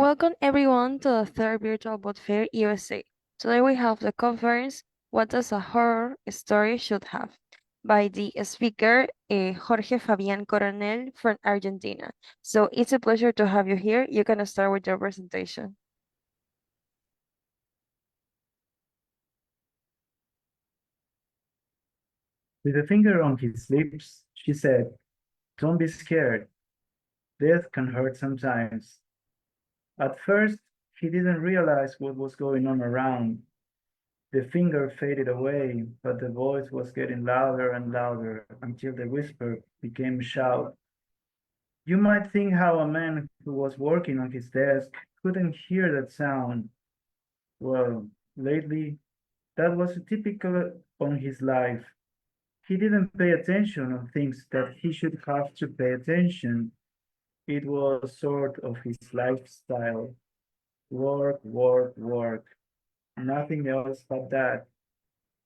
Welcome everyone to the third virtual boat fair USA. Today we have the conference What Does a Horror Story Should Have by the speaker Jorge Fabián Coronel from Argentina. So it's a pleasure to have you here. You can start with your presentation. With a finger on his lips, she said, "Don't be scared. Death can hurt sometimes." At first, he didn't realize what was going on around. The finger faded away, but the voice was getting louder and louder until the whisper became a shout. You might think how a man who was working on his desk couldn't hear that sound. Well, lately, that was typical on his life. He didn't pay attention on things that he should have to pay attention. It was sort of his lifestyle. Work, work, work. Nothing else but that.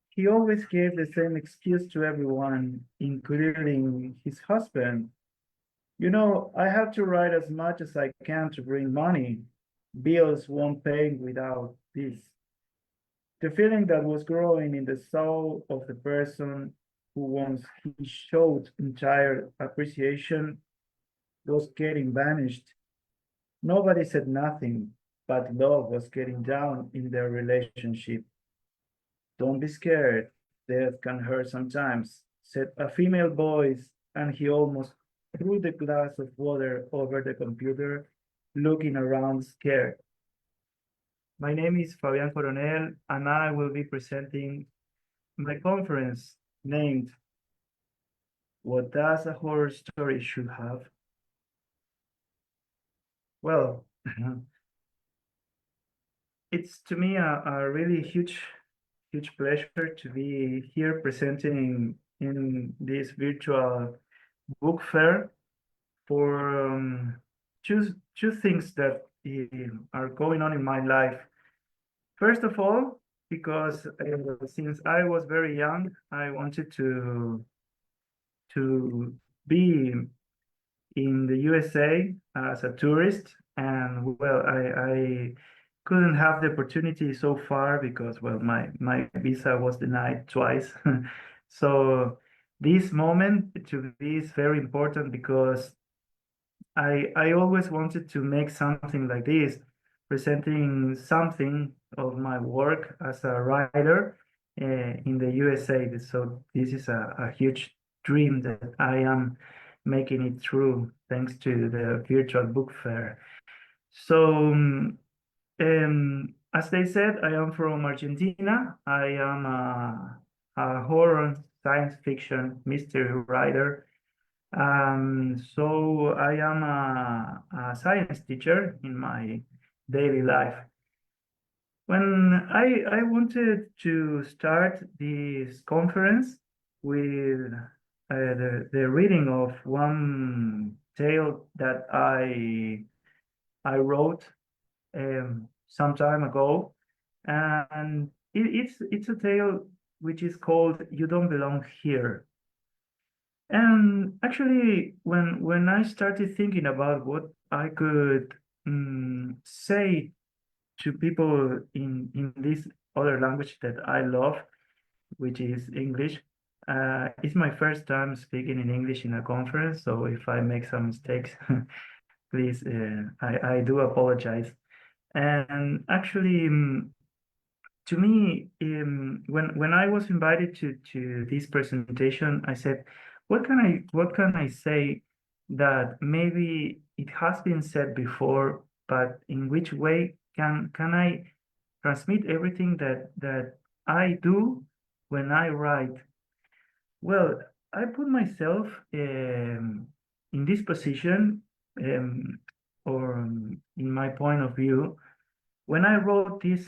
He always gave the same excuse to everyone, including his husband. I have to write as much as I can to bring money. Bills won't pay without this. The feeling that was growing in the soul of the person who once he showed entire appreciation was getting vanished. Nobody said nothing, but love was getting down in their relationship. Don't be scared. Death can hurt sometimes, said a female voice, and he almost threw the glass of water over the computer, looking around scared. My name is Fabián Coronel, and I will be presenting my conference named What Does a Horror Story Should Have? Well, it's to me a really huge pleasure to be here presenting in this virtual book fair for two things that are going on in my life. First of all, because since I was very young, I wanted to be in the USA as a tourist, and well, I couldn't have the opportunity so far because well, my visa was denied twice. So this moment to me is very important because I always wanted to make something like this, presenting something of my work as a writer in the USA. So this is a huge dream that I am making it true thanks to the virtual book fair. So, as they said, I am from Argentina. I am a horror science fiction mystery writer. So I am a science teacher in my daily life. When I wanted to start this conference with the reading of one tale that I wrote some time ago, and it's a tale which is called "You Don't Belong Here." And actually, when I started thinking about what I could say to people in this other language that I love, which is English, it's my first time speaking in English in a conference. So if I make some mistakes, please, I do apologize. And actually, to me, when I was invited to this presentation, I said, what can I say that maybe it has been said before, but in which way can I transmit everything that I do when I write? Well, I put myself in this position, um, or in my point of view, when I wrote this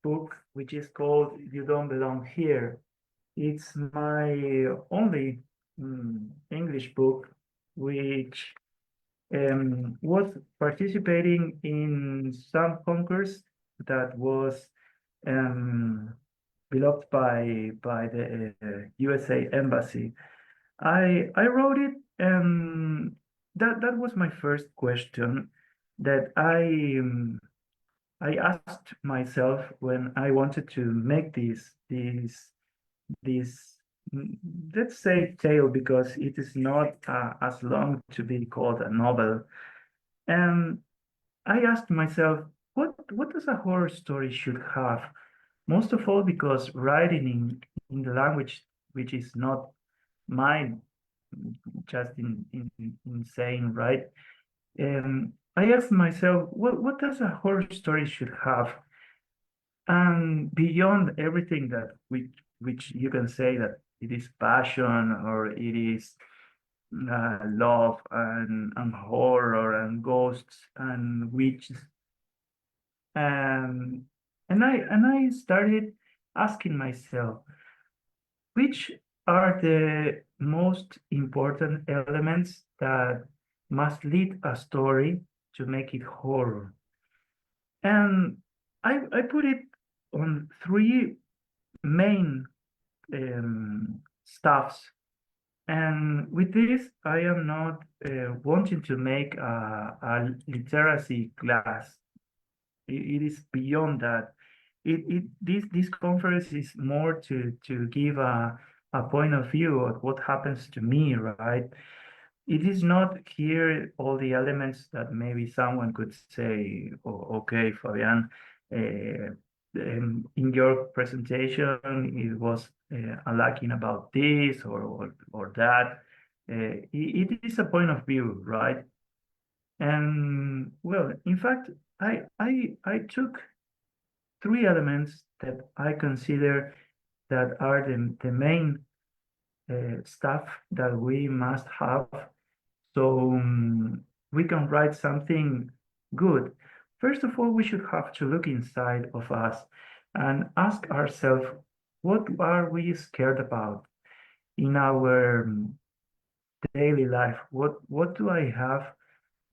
book, which is called You Don't Belong Here. It's my only English book, which was participating in some concourse that was um, beloved by the USA Embassy. I wrote it, and that was my first question. that I asked myself when I wanted to make this mm, let's say tale, because it is not as long to be called a novel. And I asked myself, what does a horror story should have? Most of all, because writing in the language which is not mine, just in saying, right? I asked myself, what does a horror story should have? And beyond everything that which you can say that it is passion, or it is love and horror and ghosts and witches, and I started asking myself, which are the most important elements that must lead a story to make it horror? And I put it on three main stuffs. And with this, I am not wanting to make a literacy class. It is beyond that. This conference is more to give a point of view of what happens to me, right? It is not here all the elements that maybe someone could say, oh, okay, Fabian, in your presentation, it was lacking about this or that. It is a point of view, right? And well, in fact, I took three elements that I consider that are the main stuff that we must have, so we can write something good. First of all, we should have to look inside of us and ask ourselves, what are we scared about in our daily life? What do I have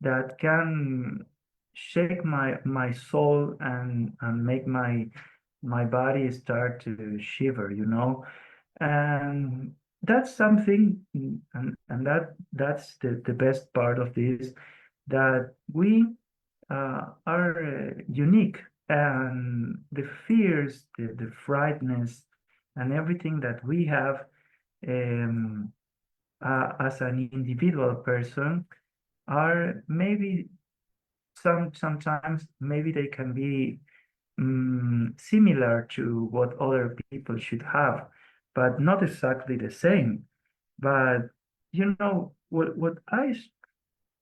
that can shake my soul and make my body start to shiver, you know? And that's something, that's the best part of this, that we are unique, and the fears, the frightness, and everything that we have um, as an individual person are maybe sometimes maybe they can be similar to what other people should have, but not exactly the same. But what I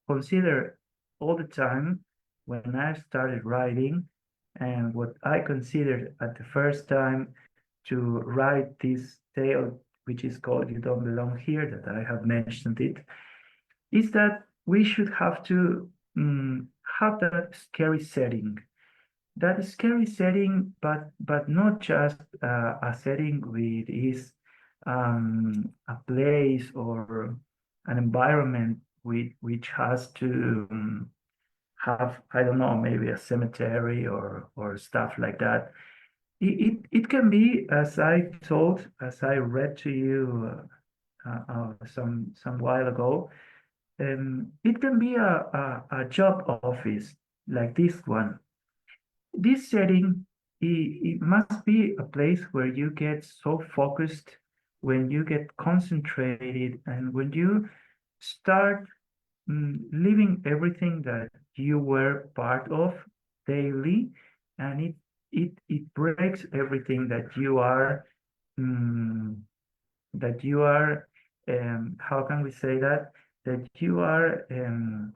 consider all the time when I started writing, and what I considered at the first time to write this tale, which is called You Don't Belong Here, that I have mentioned it, is that we should have to have that scary setting. That scary setting, but not just a setting with is a place or an environment which has to have, I don't know, maybe a cemetery or stuff like that. It can be, as I read to you some while ago, it can be a job office like this one. This setting, it must be a place where you get so focused, when you get concentrated, and when you start leaving everything that you were part of daily, and it breaks everything mm, that you are, how can we say that, that you are in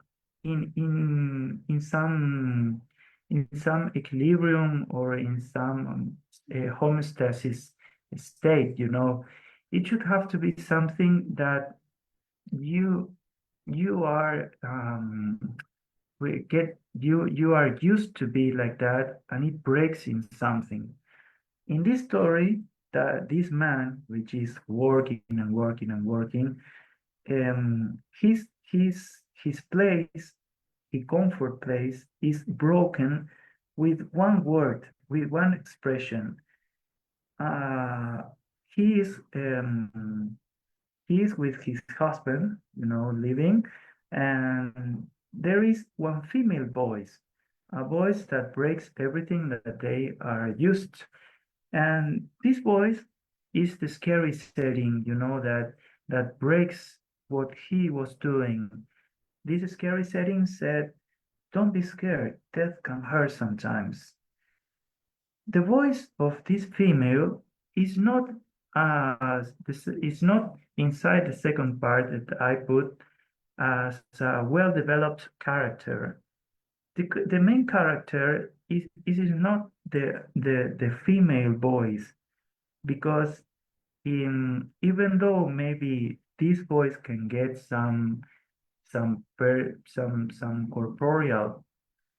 some equilibrium, or in some homeostasis state, it should have to be something that you you are we get you are used to be like that, and it breaks in something. In this story, that this man, which is working and working and working, his place, his comfort place, is broken with one word, with one expression. Uh, he is he is with his husband, living, and there is one female voice, a voice that breaks everything that they are used. And this voice is the scary setting, that breaks what he was doing. This scary setting said, "Don't be scared. Death can hurt sometimes." The voice of this female is not is not inside the second part that I put as a well-developed character. The main character is not the female voice, because even though maybe this voice can get some corporeal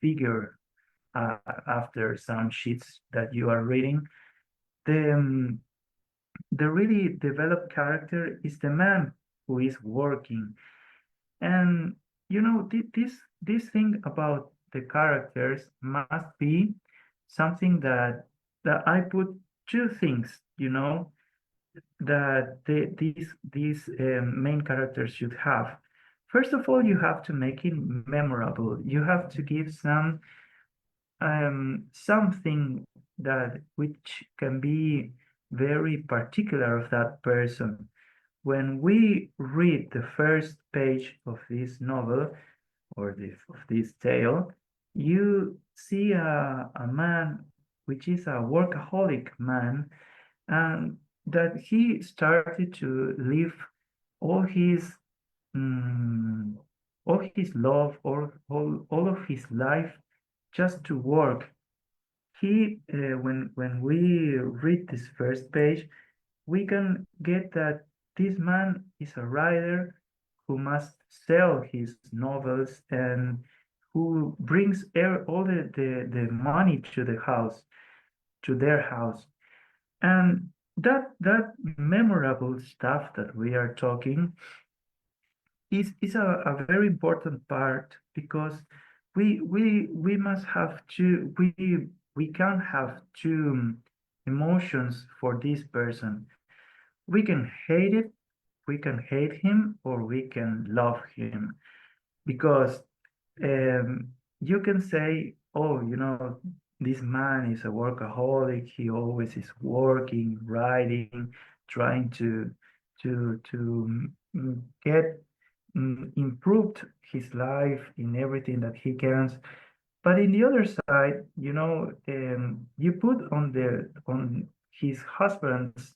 figure after some sheets that you are reading, the um, the really developed character is the man who is working. And this thing about the characters must be something that I put two things, that these main characters should have. First of all, you have to make it memorable. You have to give something that which can be very particular of that person. When we read the first page of this novel, or of this tale, you see a man which is a workaholic man, and that he started to live all his mm, all his love, all of his life, just to work. When we read this first page, we can get that this man is a writer who must sell his novels, and who brings all the money to the house, to their house. And that memorable stuff that we are talking is a very important part, because we must have we can't have two emotions for this person. We can hate it, we can hate him, or we can love him, because um, you can say, oh, this man is a workaholic. He always is working, writing, trying to get improved his life in everything that he can. But in the other side, you put on his husband's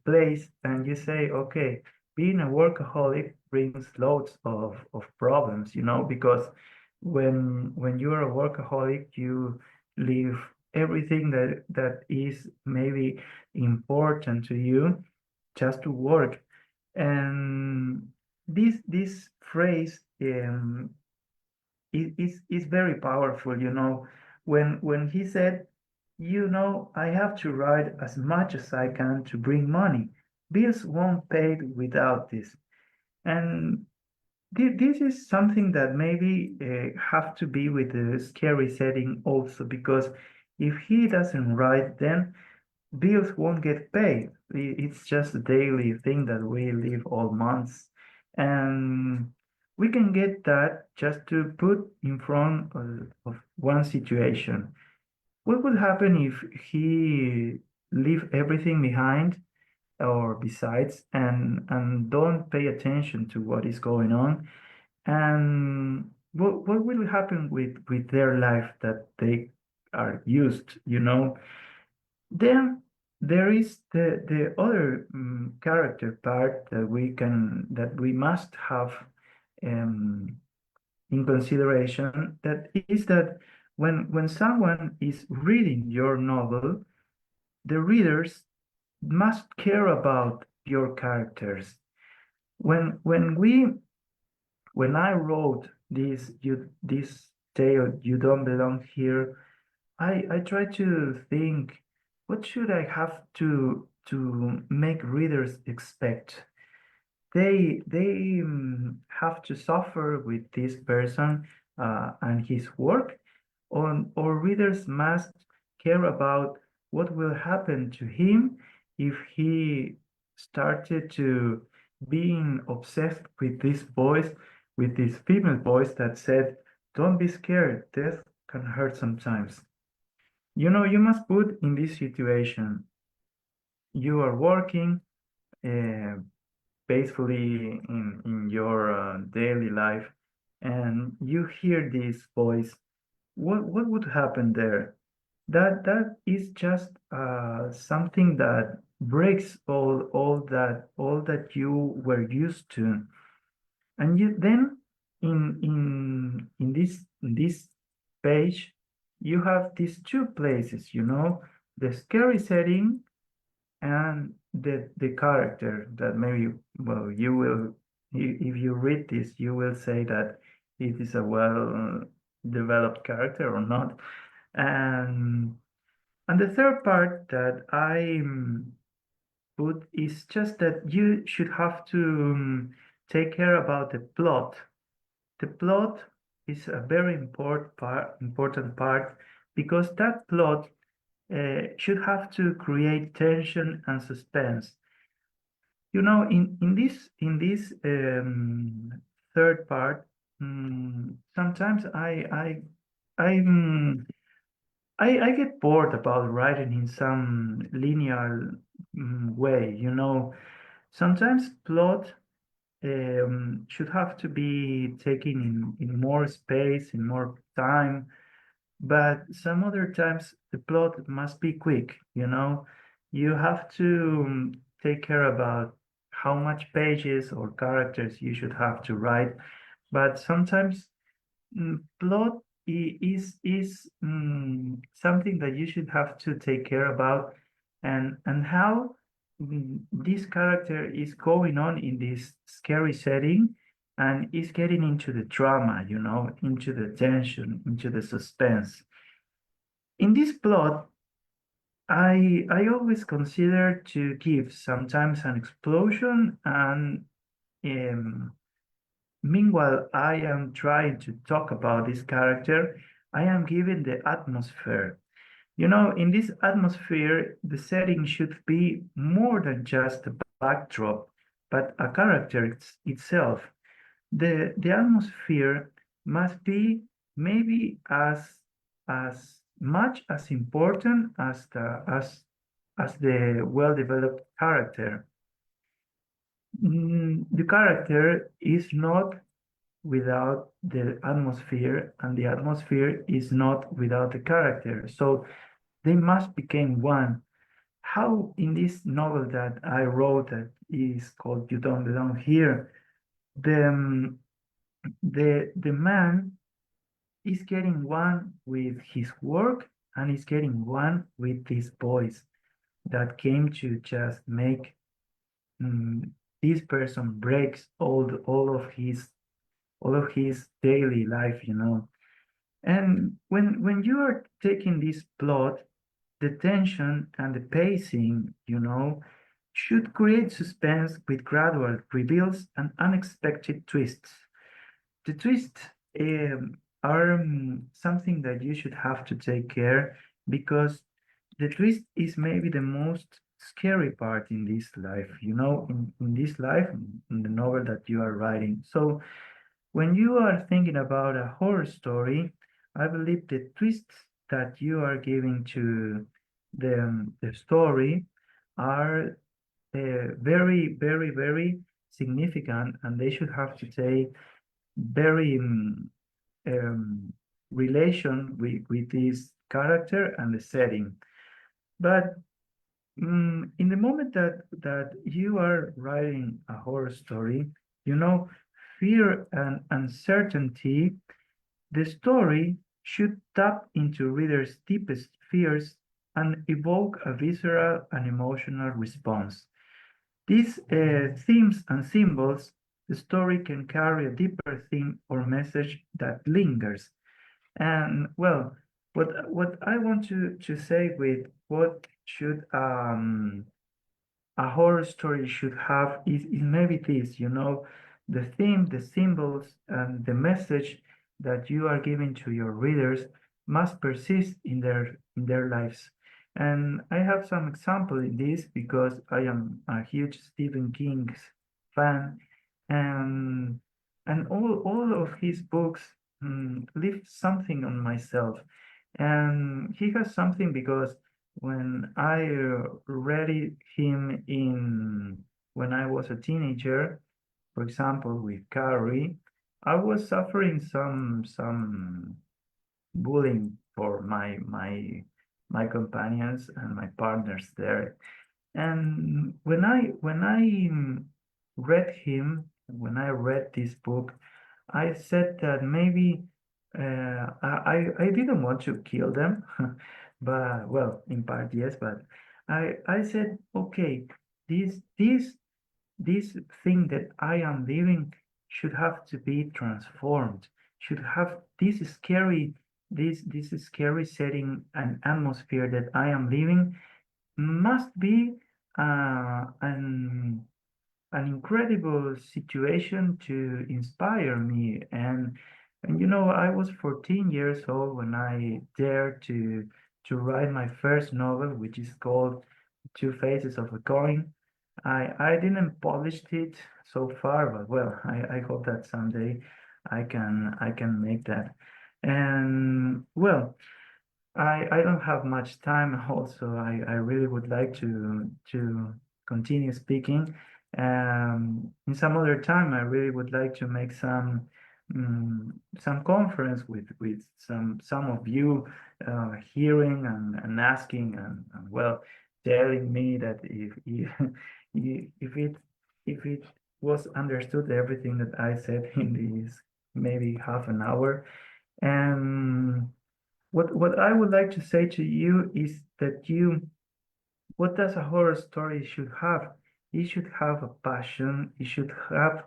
place, and you say, okay, being a workaholic brings loads of problems, because when you are a workaholic, you leave everything that is maybe important to you just to work. And this phrase is very powerful, when he said, I have to write as much as I can to bring money. Bills won't pay without this. And this is something that maybe have to be with the scary setting also, because if he doesn't write, then bills won't get paid. It's just a daily thing that we live all months. And we can get that just to put in front of one situation. What would happen if he leave everything behind or besides, and don't pay attention to what is going on? And what will happen with their life that they are used, Then there is the other character part that we must have um, in consideration. That is that when someone is reading your novel, the readers must care about your characters. When I wrote this tale, "You Don't Belong Here," I try to think, what should I have to make readers expect? They have to suffer with this person and his work, or readers must care about what will happen to him if he started to being obsessed with this voice, with this female voice that said, "Don't be scared, death can hurt sometimes." You must put in this situation. You are working uh, faithfully in your daily life, and you hear this voice. What would happen there? That is just something that breaks all that you were used to. And you then in this page you have these two places, the scary setting and the character that maybe, well, you will, if you read this, you will say that it is a well developed character or not. And the third part that I put is just that you should have to take care about the plot. The plot is a very important part because that plot should have to create tension and suspense. In this third part, sometimes I, mm, I get bored about writing in some linear way. Sometimes plot should have to be taken in more space, in more time, but some other times the plot must be quick. You have to take care about how much pages or characters you should have to write, but sometimes plot is something that you should have to take care about, and how this character is going on in this scary setting and is getting into the drama, into the tension, into the suspense. In this plot, I always consider to give sometimes an explosion, and um, meanwhile I am trying to talk about this character, I am giving the atmosphere. In this atmosphere, the setting should be more than just a backdrop, but a character itself. The atmosphere must be maybe as much as important as the well-developed character. The character is not without the atmosphere, and the atmosphere is not without the character. So they must become one. How in this novel that I wrote that is called You Don't Belong Here, the the man is getting one with his work and is getting one with this voice that came to just make um, this person breaks all of his daily life. And when you are taking this plot, the tension and the pacing, should create suspense with gradual reveals and unexpected twists. The twists are something that you should have to take care, because the twist is maybe the most scary part in this life, in this life, in the novel that you are writing. So when you are thinking about a horror story, I believe the twists that you are giving to the story are very, very, very significant, and they should have to take very um, relation with this character and the setting. But in the moment that you are writing a horror story, you know, fear and uncertainty, the story should tap into readers' deepest fears and evoke a visceral and emotional response. These themes and symbols, the story can carry a deeper theme or message that lingers. And well, what I want to say with what should a horror story should have is maybe this, the theme, the symbols, and the message that you are giving to your readers must persist in their lives. And I have some example in this because I am a huge Stephen King's fan, and and all of his books leave something on myself. And he has something because when I read him in when I was a teenager, for example, with Carrie, I was suffering some bullying for my companions and my partners there. And when I read this book, I said that maybe I didn't want to kill them, but well, in part yes, but I said okay, this this thing that I am living should have to be transformed, should have this scary setting and atmosphere that I am living must be an incredible situation to inspire me. And you know, I was 14 years old when I dared to write my first novel, which is called Two Faces of a Coin. I didn't polish it so far, but well, I hope that someday I can make that. And well, I don't have much time also. I really would like to continue speaking. In some other time, I really would like to make some conference with some of you hearing and asking and well telling me that if if it was understood everything that I said in this maybe half an hour. And what I would like to say to you is that what does a horror story should have? It should have a passion. It should have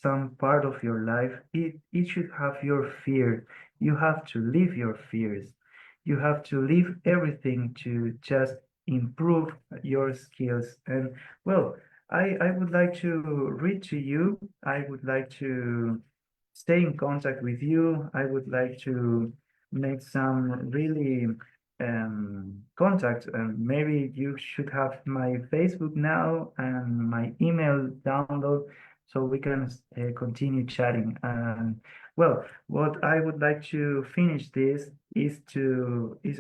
some part of your life. It should have your fear. You have to live your fears. You have to leave everything to just improve your skills. And well, I would like to read to you. I would like to stay in contact with you. I would like to make some really contact. Maybe you should have my Facebook now and my email download so we can continue chatting. And well, what I would like to finish this is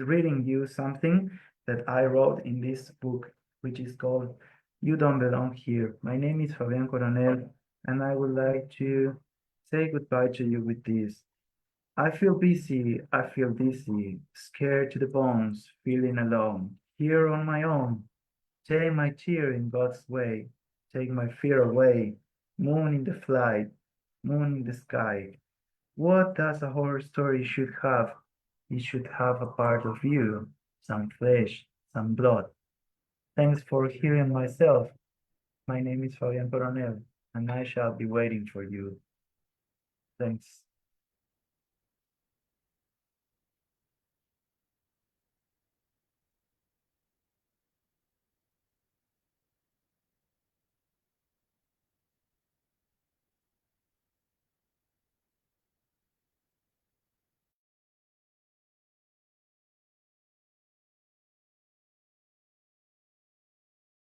reading you something that I wrote in this book, which is called You Don't Belong Here. My name is Fabián Coronel, and I would like to say goodbye to you with this. I feel busy, I feel dizzy, scared to the bones, feeling alone, here on my own. Take my tear in God's way, take my fear away. Moon in the flight, moon in the sky. What does a horror story should have? It should have a part of you, some flesh, some blood. Thanks for hearing myself. My name is Fabián Coronel, and I shall be waiting for you. Thanks.